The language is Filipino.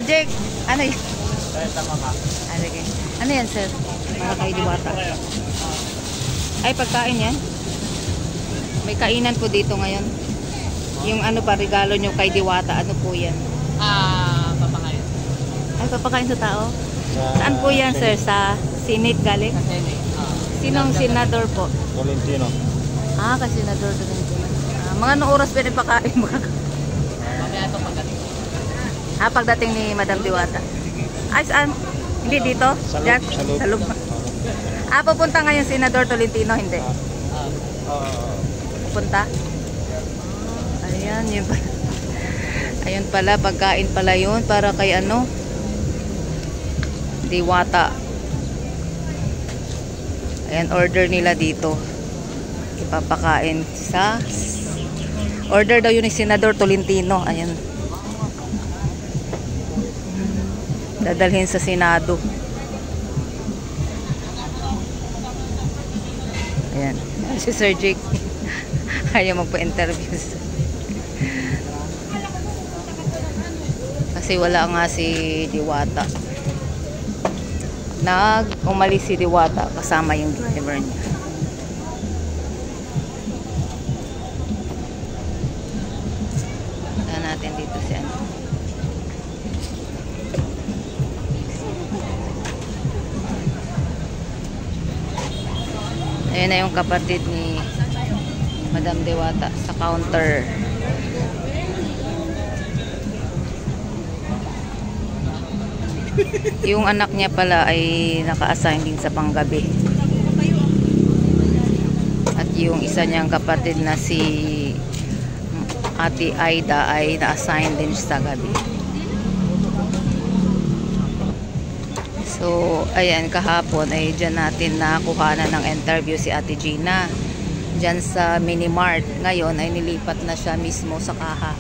Jake, ano yun? Tama ka. Okay. Ano yan, sir? Para kay Diwata. Ay, pagkain yan? May kainan po dito ngayon. Yung ano pa, regalo nyo kay Diwata. Ano po yan? Papakain. Ay, papakain sa tao? Saan po yan, sir? Sa Senate galing? Sa Senate. Sinong senador po? Tolentino. Kay Senador Tolentino. Mga anong oras pinipakain mo? Mamaya ito pagdating. Pagdating ni Madam Diwata. Ay, saan? Hindi dito? Sa Diyan? loob. Sa loob. Pupunta ngayon Senador Tolentino, hindi? Pupunta? Ayan, yun pala. Ayun pala, pagkain pala yun para kay ano? Diwata. Ayan, order nila dito. Ipapakain sa... Order daw yun ni Senador Tolentino. Ayan. Dadalhin sa Senado. Ayan. Si Sir Jake. Ayaw magpa-interview. Kasi wala nga si Diwata. Umalis si Diwata kasama yung driver niya. Saan natin dito si ano? Ayan na yung kapatid ni Madam Diwata sa counter. Yung anak niya pala ay naka-assign din sa panggabi. At yung isa niyang kapatid na si Ate Aida ay na-assign din sa gabi. So, ayan, kahapon ay dyan natin nakuhanan ng interview si Ate Gina. Dyan sa Minimart. Ngayon ay nilipat na siya mismo sa Kaha.